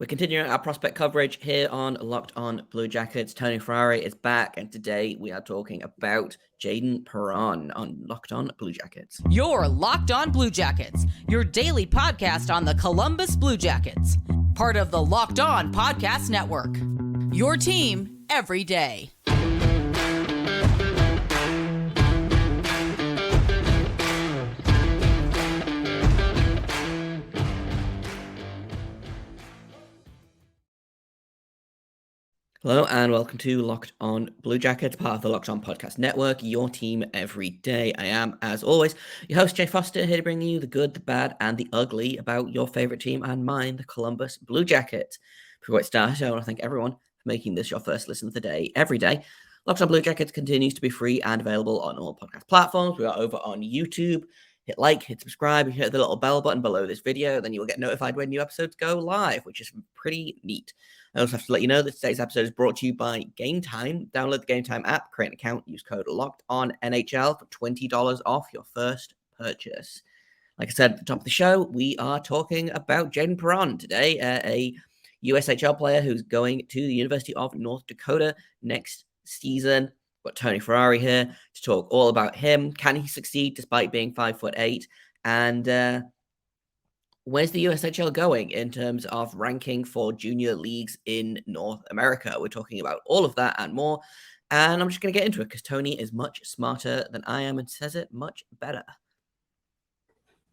We're continuing our prospect coverage here on Locked On Blue Jackets. Tony Ferrari is back, and today we are talking about Jayden Perron on Locked On Blue Jackets. You're Locked On Blue Jackets, your daily podcast on the Columbus Blue Jackets, part of the Locked On Podcast Network. Your team every day. Hello and welcome to Locked On Blue Jackets, part of the Locked On Podcast Network, your team every day. I am, as always, your host, Jay Foster, here to bring you the good, the bad, and the ugly about your favorite team and mine, the Columbus Blue Jackets. Before we get started, I want to thank everyone for making this your first listen of the day every day. Locked On Blue Jackets continues to be free and available on all podcast platforms. We are over on YouTube. Hit like, hit subscribe, hit the little bell button below this video, then you will get notified when new episodes go live, which is pretty neat. I also have to let you know that today's episode is brought to you by Gametime. Download the Gametime app, create an account, use code LOCKEDONNHL for $20 off your first purchase. Like I said at the top of the show, we are talking about Jayden Perron today, a USHL player who's going to the University of North Dakota next season. Got Tony Ferrari here to talk all about him. Can he succeed despite being 5'8"? And where's the USHL going in terms of ranking for junior leagues in North America? We're talking about all of that and more. And I'm just going to get into it because Tony is much smarter than I am and says it much better.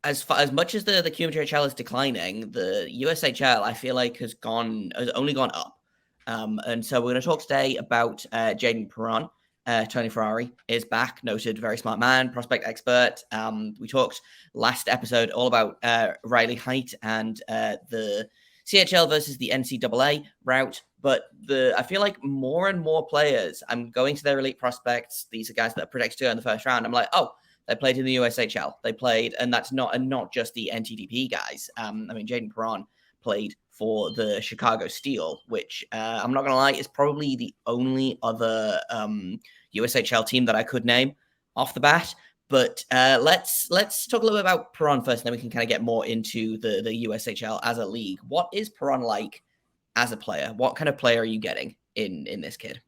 As much as the QMJHL is declining, the USHL, I feel like, has only gone up. And so we're going to talk today about Jayden Perron. Tony Ferrari is back, noted very smart man, prospect expert. We talked last episode all about Riley Height and the CHL versus the NCAA route. But I feel like more and more players, I'm going to their elite prospects. These are guys that are projected to go in the first round. I'm like, oh, they played in the USHL. They played, and that's not just the NTDP guys. Jayden Perron played for the Chicago Steel, which I'm not going to lie, is probably the only other USHL team that I could name off the bat. But let's talk a little bit about Perron first, and then we can kind of get more into the USHL as a league. What is Perron like as a player? What kind of player are you getting in this kid?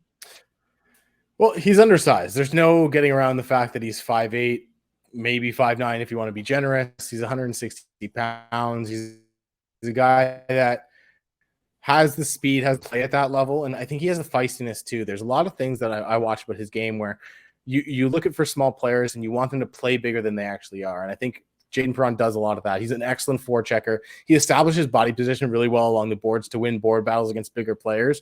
Well, he's undersized. There's no getting around the fact that he's 5'8", maybe 5'9" if you want to be generous. He's 160 pounds. He's a guy that has the speed, has play at that level, and I think he has the feistiness too. There's a lot of things that I watch about his game where you look at for small players and you want them to play bigger than they actually are, and I think Jayden Perron does a lot of that. He's an excellent forechecker. He establishes body position really well along the boards to win board battles against bigger players,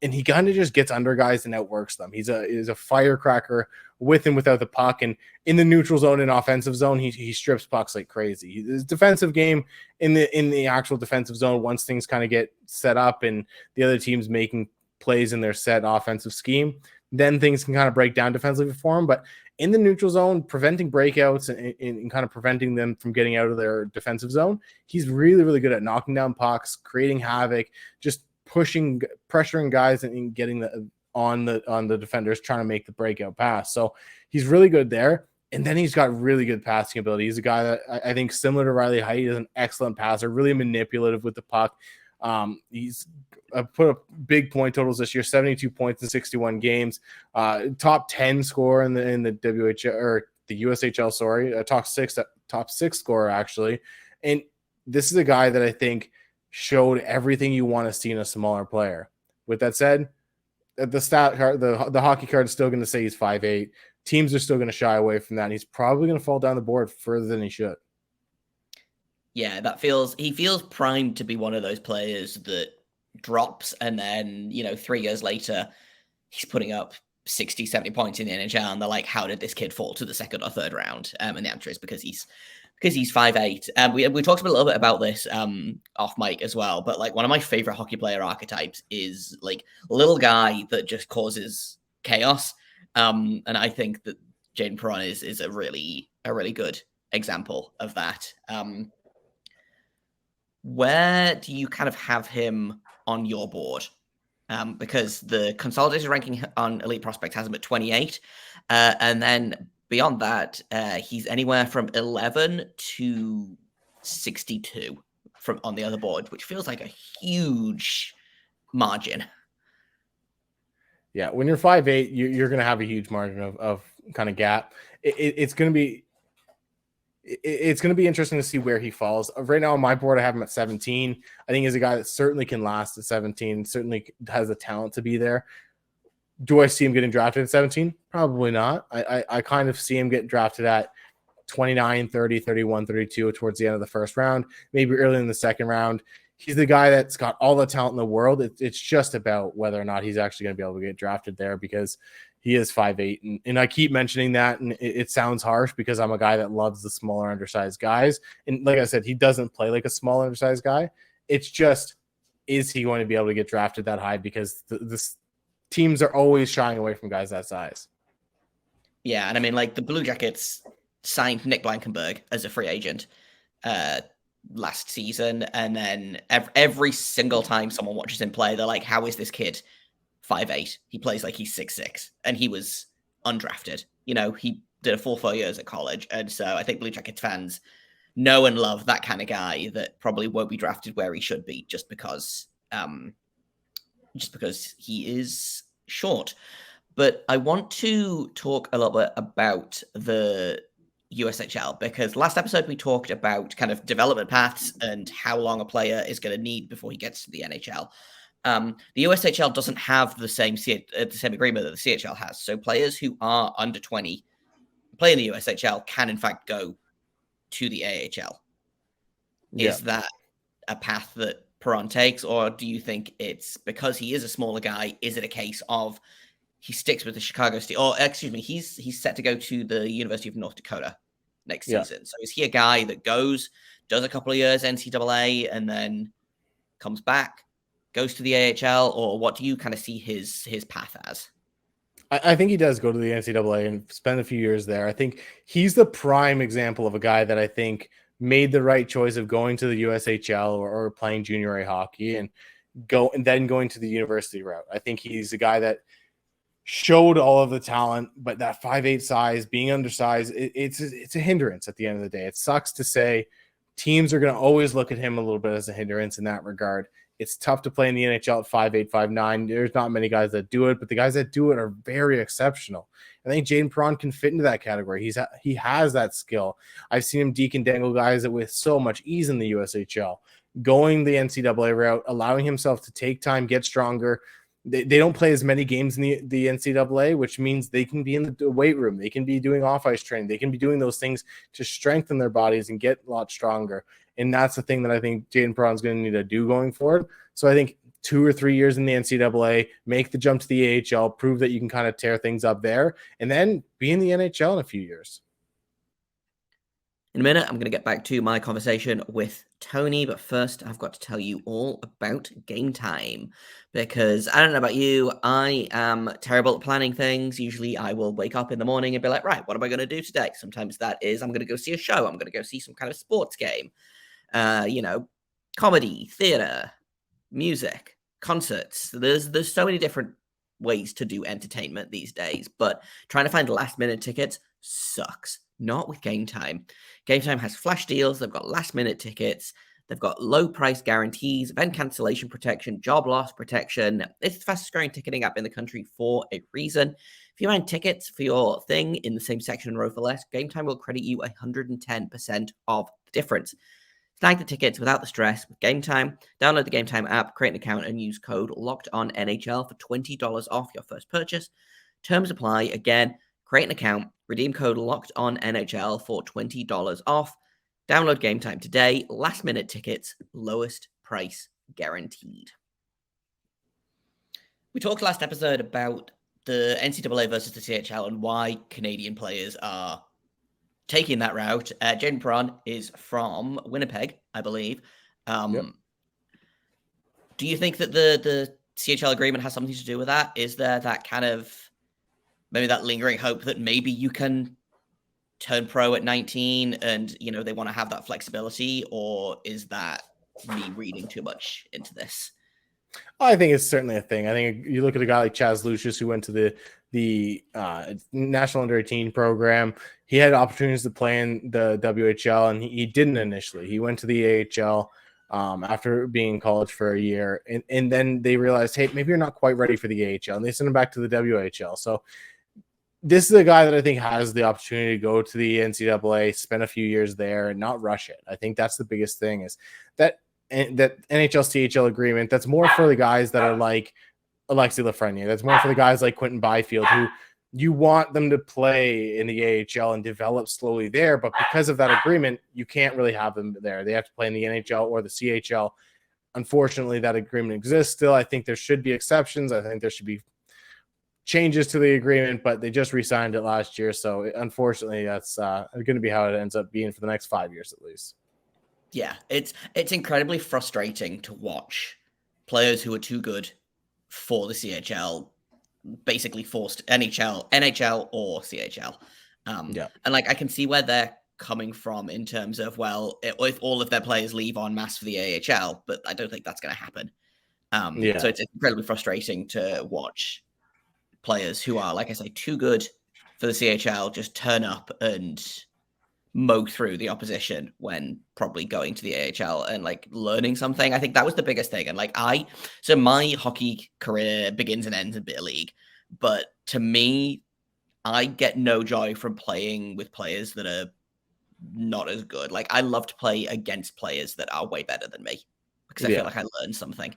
and he kind of just gets under guys and outworks them. He's a firecracker with and without the puck, and in the neutral zone and offensive zone, he strips pucks like crazy. His defensive game in the actual defensive zone, once things kind of get set up and the other team's making plays in their set offensive scheme, then things can kind of break down defensively for him. But in the neutral zone, preventing breakouts and kind of preventing them from getting out of their defensive zone, he's really, really good at knocking down pucks, creating havoc, just pressuring guys and getting on the defenders, trying to make the breakout pass. So he's really good there. And then he's got really good passing ability. He's a guy that I think, similar to Riley Height, is an excellent passer, really manipulative with the puck. He's put up big point totals this year, 72 points in 61 games, top 10 scorer in the WHL or the USHL, sorry, top six scorer actually. And this is a guy that I think showed everything you want to see in a smaller player. With that said, the stat card, the hockey card is still going to say he's 5'8". Teams are still going to shy away from that. And he's probably going to fall down the board further than he should. Yeah, he feels primed to be one of those players that drops and then, 3 years later, he's putting up 60, 70 points in the NHL. And they're like, how did this kid fall to the second or third round? And the answer is because he's 5'8". We talked a little bit about this off mic as well, but like one of my favorite hockey player archetypes is like a little guy that just causes chaos. And I think that Jayden Perron is a really good example of that. Where do you kind of have him on your board? Because the consolidated ranking on Elite Prospects has him at 28. And then beyond that, he's anywhere from 11 to 62 from on the other board, which feels like a huge margin. Yeah, when you're 5'8", you're going to have a huge margin of kind of gap. It's going to be interesting to see where he falls. Right now on my board, I have him at 17. I think he's a guy that certainly can last at 17, certainly has the talent to be there. Do I see him getting drafted at 17? Probably not. I kind of see him getting drafted at 29, 30, 31, 32 towards the end of the first round, maybe early in the second round. He's the guy that's got all the talent in the world. It's just about whether or not he's actually going to be able to get drafted there, because he is 5'8". And I keep mentioning that, and it sounds harsh because I'm a guy that loves the smaller, undersized guys. And like I said, he doesn't play like a small, undersized guy. It's just, is he going to be able to get drafted that high? Because this teams are always shying away from guys that size. Yeah, and I mean, like, the Blue Jackets signed Nick Blankenberg as a free agent last season, and then every single time someone watches him play, they're like, how is this kid 5'8"? He plays like he's 6'6", and he was undrafted. He did a full 4 years at college, and so I think Blue Jackets fans know and love that kind of guy that probably won't be drafted where he should be just because he is short. But I want to talk a little bit about the USHL, because last episode we talked about kind of development paths and how long a player is going to need before he gets to the NHL. The USHL doesn't have the same agreement that the CHL has. So players who are under 20 play in the USHL can in fact go to the AHL. Yeah. Is that a path that Perron takes, or do you think it's because he is a smaller guy? Is it a case of he sticks with the Chicago Steel, or excuse me, he's set to go to the University of North Dakota next season. So is he a guy that goes, does a couple of years NCAA, and then comes back, goes to the AHL, or what do you kind of see his path as? I think he does go to the NCAA and spend a few years there. I think he's the prime example of a guy that I think made the right choice of going to the USHL or playing junior A hockey and then going to the university route. I think he's a guy that showed all of the talent, but that 5'8" size, being undersized, it's a hindrance at the end of the day. It sucks to say. Teams are going to always look at him a little bit as a hindrance in that regard. It's tough to play in the NHL at 5'8", 5'9". There's not many guys that do it, but the guys that do it are very exceptional. I think Jayden Perron can fit into that category. He has that skill. I've seen him deke and dangle guys with so much ease in the USHL. Going the NCAA route, allowing himself to take time, get stronger. They don't play as many games in the NCAA, which means they can be in the weight room. They can be doing off-ice training. They can be doing those things to strengthen their bodies and get a lot stronger. And that's the thing that I think Jayden Perron's going to need to do going forward. So I think 2 or 3 years in the NCAA, make the jump to the AHL, prove that you can kind of tear things up there, and then be in the NHL in a few years. In a minute, I'm going to get back to my conversation with Tony, but first I've got to tell you all about Gametime, because I don't know about you, I am terrible at planning things. Usually I will wake up in the morning and be like, right, what am I going to do today? Sometimes that is, I'm going to go see a show. I'm going to go see some kind of sports game, comedy, theater, music, concerts. There's so many different ways to do entertainment these days, but trying to find last minute tickets sucks. Not with Gametime. Gametime has flash deals. They've got last minute tickets. They've got low price guarantees, event cancellation protection, job loss protection. It's the fastest growing ticketing app in the country for a reason. If you find tickets for your thing in the same section and row for less, Gametime will credit you 110% of the difference. Snag the tickets without the stress with Gametime. Download the Gametime app, create an account, and use code LOCKEDONNHL for $20 off your first purchase. Terms apply. Again, create an account, redeem code LOCKEDONNHL for $20 off. Download Gametime today. Last minute tickets, lowest price guaranteed. We talked last episode about the NCAA versus the CHL and why Canadian players are taking that route. Jayden Perron is from Winnipeg, I believe. Yep. Do you think that the CHL agreement has something to do with that? Is there that kind of maybe that lingering hope that maybe you can turn pro at 19 and, they want to have that flexibility, or is that me reading too much into this? I think it's certainly a thing. I think you look at a guy like Chaz Lucius, who went to the National Under 18 program. He had opportunities to play in the WHL, and he didn't initially. He went to the AHL. after being in college for a year. And then they realized, hey, maybe you're not quite ready for the AHL. And they sent him back to the WHL. So this is a guy that I think has the opportunity to go to the NCAA, spend a few years there, and not rush it. I think that's the biggest thing is that NHL CHL agreement. That's more for the guys that are like Alexi Lafreniere. That's more for the guys like Quentin Byfield, who you want them to play in the AHL and develop slowly there. But because of that agreement, you can't really have them there. They have to play in the NHL or the CHL. Unfortunately, that agreement exists still. I think there should be exceptions. I think there should be changes to the agreement, but they just re-signed it last year. So unfortunately, that's going to be how it ends up being for the next 5 years at least. Yeah, it's incredibly frustrating to watch players who are too good for the CHL basically forced NHL or CHL. And like I can see where they're coming from in terms of, well, if all of their players leave en masse for the AHL, but I don't think that's going to happen. So it's incredibly frustrating to watch players who are, like I say, too good for the CHL just turn up and mow through the opposition when probably going to the AHL and like learning something. I think that was the biggest thing. And like so my hockey career begins and ends in beer league, but to me, I get no joy from playing with players that are not as good. Like I love to play against players that are way better than me because I feel like I learned something.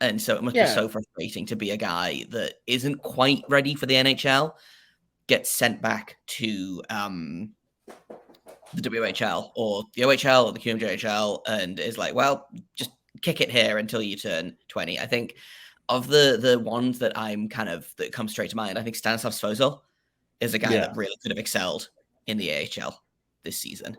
And so it must be so frustrating to be a guy that isn't quite ready for the NHL, gets sent back to the WHL or the OHL or the QMJHL and is like, well, just kick it here until you turn 20. I think of the ones that that come straight to mind, I think Stanislav Svozil is a guy that really could have excelled in the AHL this season.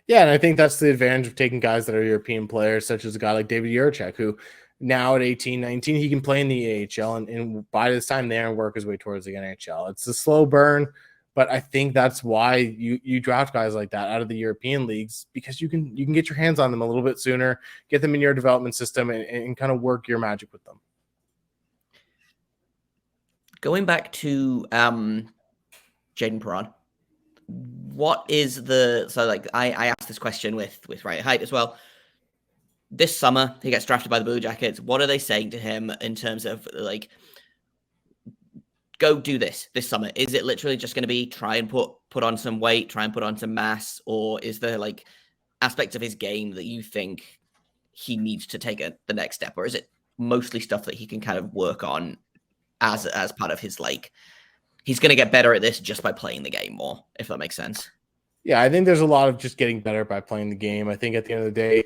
Yeah, and I think that's the advantage of taking guys that are European players, such as a guy like David Juracek, who now at 18, 19, he can play in the AHL and by this time there and work his way towards the NHL. It's a slow burn, but I think that's why you draft guys like that out of the European leagues, because you can get your hands on them a little bit sooner, get them in your development system and kind of work your magic with them. Going back to Jayden Perron, what is I asked this question with Right Height as well. This summer, he gets drafted by the Blue Jackets. What are they saying to him in terms of like, go do this summer? Is it literally just going to be try and put on some weight, try and put on some mass, or is there like aspects of his game that you think he needs to take the next step, or is it mostly stuff that he can kind of work on as part of his like, he's going to get better at this just by playing the game more, if that makes sense? Yeah, I think there's a lot of just getting better by playing the game. I think at the end of the day,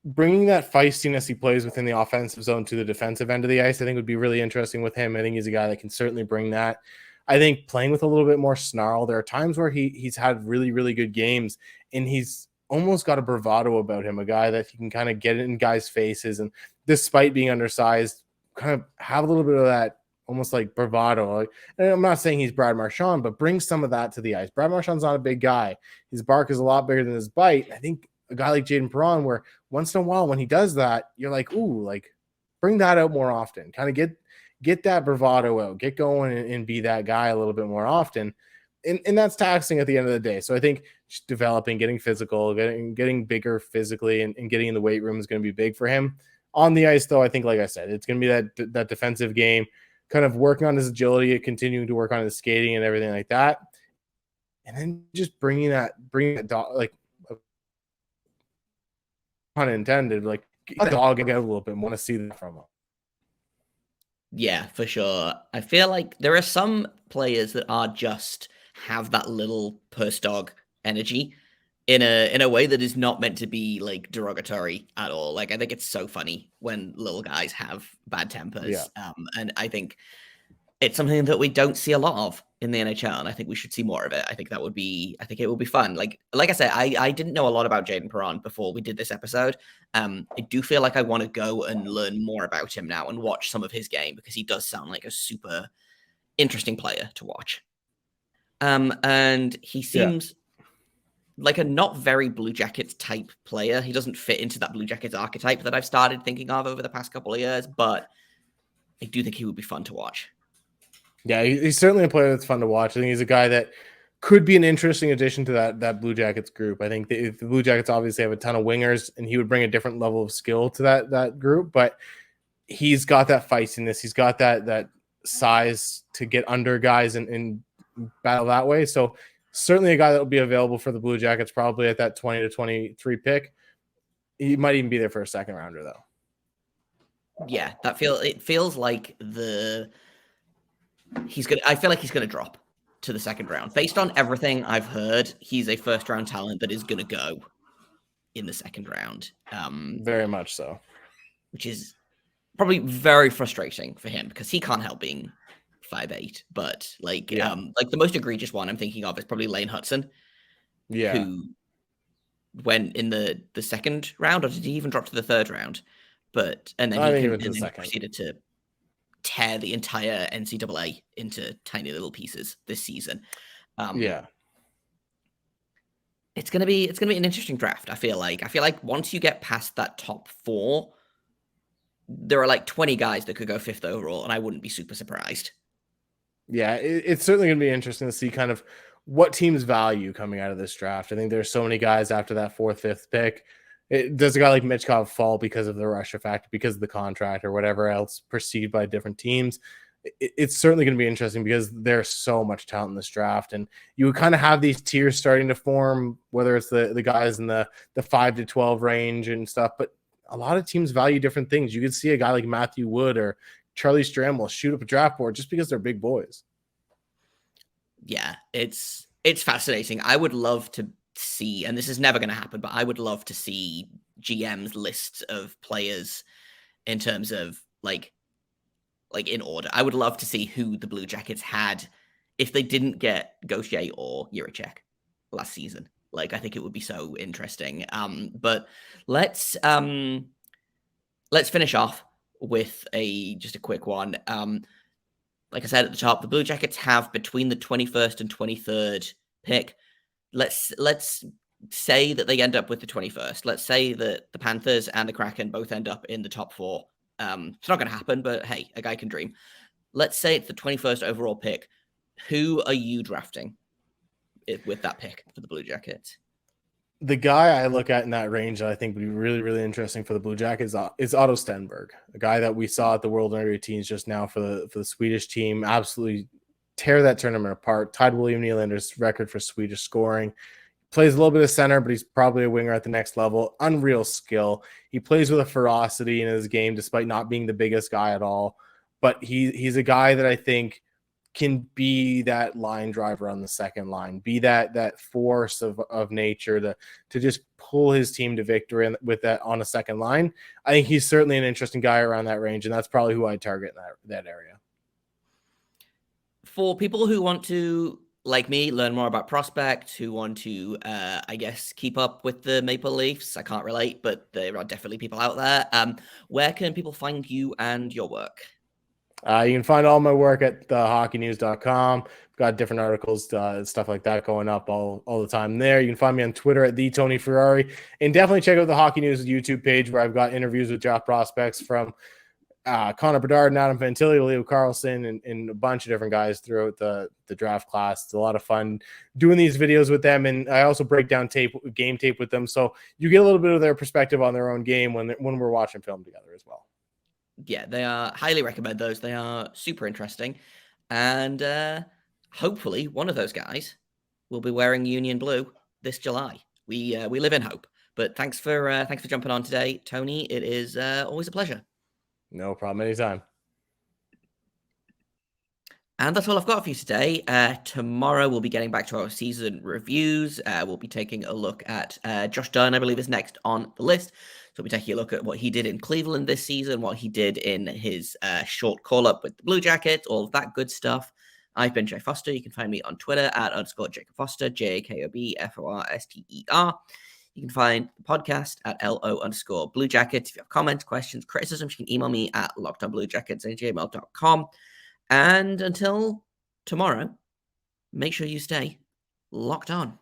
bringing that feistiness he plays within the offensive zone to the defensive end of the ice, I think would be really interesting with him. I think he's a guy that can certainly bring that. I think playing with a little bit more snarl. There are times where he's had really, really good games, and he's almost got a bravado about him, a guy that he can kind of get in guys' faces, and despite being undersized, kind of have a little bit of that almost like bravado. And I'm not saying he's Brad Marchand, but bring some of that to the ice. Brad Marchand's not a big guy. His bark is a lot bigger than his bite. I think a guy like Jayden Perron, where once in a while when he does that, you're like, ooh, like bring that out more often. Kind of get that bravado out, get going and be that guy a little bit more often. And that's taxing at the end of the day. So I think just developing, getting physical, getting bigger physically and getting in the weight room is going to be big for him. On the ice, though, I think, like I said, it's going to be that defensive game, kind of working on his agility, continuing to work on his skating and everything like that. And then just bringing that dog, like, unintended, like dogging out a little bit. Want to see that from him. Yeah, for sure. I feel like there are some players that are just have that little purse dog energy in a way that is not meant to be like derogatory at all. Like I think it's so funny when little guys have bad tempers. And I think it's something that we don't see a lot of in the NHL, and I think we should see more of it. I think it will be fun. Like I said, I didn't know a lot about Jayden Perron before we did this episode. I do feel like I want to go and learn more about him now and watch some of his game because he does sound like a super interesting player to watch. And he seems like a not very Blue Jackets type player. He doesn't fit into that Blue Jackets archetype that I've started thinking of over the past couple of years, but I do think he would be fun to watch. Yeah, he's certainly a player that's fun to watch. I think he's a guy that could be an interesting addition to that Blue Jackets group. I think the Blue Jackets obviously have a ton of wingers, and he would bring a different level of skill to that group. But he's got that feistiness. He's got that size to get under guys and battle that way. So certainly a guy that will be available for the Blue Jackets probably at that 20 to 23 pick. He might even be there for a second rounder though. Yeah, it feels like I feel like he's gonna drop to the second round. Based on everything I've heard, he's a first round talent that is gonna go in the second round. Very much so. Which is probably very frustrating for him because he can't help being 5'8". But like the most egregious one I'm thinking of is probably Lane Hudson. Yeah. Who went in the second round, or did he even drop to the third round? And then he proceeded to tear the entire NCAA into tiny little pieces this season. It's gonna be an interesting draft. I feel like once you get past that top 4, there are like 20 guys that could go 5th overall, and I wouldn't be super surprised. Yeah, it's certainly going to be interesting to see kind of what teams value coming out of this draft. I think there's so many guys after that 4th, 5th pick. Does a guy like Michkov fall because of the Russia factor, because of the contract, or whatever else perceived by different teams? It's certainly going to be interesting because there's so much talent in this draft, and you kind of have these tiers starting to form, whether it's the guys in the 5 to 12 range and stuff. But a lot of teams value different things. You could see a guy like Matthew Wood or Charlie Stramel shoot up a draft board just because they're big boys. Yeah, it's fascinating. I would love to see, and this is never going to happen, but I would love to see GM's lists of players in terms of like in order. I would love to see who the Blue Jackets had if they didn't get Gaucher or Jiricek last season. Like, I think it would be so interesting. But let's finish off with just a quick one. Like I said at the top, the Blue Jackets have between the 21st and 23rd pick. Let's say that they end up with the 21st. Let's say that the Panthers and the Kraken both end up in the top 4. It's not going to happen, but hey, a guy can dream. Let's say it's the 21st overall pick. Who are you drafting with that pick for the Blue Jackets? The guy I look at in that range that I think would be really, really interesting for the Blue Jackets is Otto Stenberg, a guy that we saw at the World Under-18s just now for the Swedish team. Absolutely tear that tournament apart. Tied William Nylander's record for Swedish scoring. Plays a little bit of center, but he's probably a winger at the next level. Unreal skill. He plays with a ferocity in his game despite not being the biggest guy at all. But he's a guy that I think can be that line driver on the second line, be that force of nature to just pull his team to victory with that on a second line. I think he's certainly an interesting guy around that range, and that's probably who I'd target in that area. For people who want to, like me, learn more about prospects, who want to, I guess, keep up with the Maple Leafs, I can't relate, but there are definitely people out there. Where can people find you and your work? You can find all my work at thehockeynews.com. Got different articles, stuff like that going up all the time there. You can find me on Twitter at @TonyFerrari, and definitely check out the Hockey News YouTube page where I've got interviews with draft prospects from Connor Bedard and Adam Fantilli, Leo Carlson, and a bunch of different guys throughout the draft class. It's a lot of fun doing these videos with them, and I also break down game tape with them, so you get a little bit of their perspective on their own game when we're watching film together as well. Yeah, they are highly recommend those. They are super interesting, and hopefully one of those guys will be wearing Union blue this July. We live in hope. But thanks for jumping on today, Tony. It is always a pleasure. No problem, anytime. And that's all I've got for you today. Tomorrow we'll be getting back to our season reviews. We'll be taking a look at Josh Dunn, I believe, is next on the list. So we'll be taking a look at what he did in Cleveland this season, what he did in his short call-up with the Blue Jackets, all of that good stuff. I've been Jay Foster. You can find me on Twitter at _Jacob Foster, JAKOBFORSTER. You can find the podcast at LO_Blue Jackets. If you have comments, questions, criticisms, you can email me at lockedonbluejackets@gmail.com. And until tomorrow, make sure you stay locked on.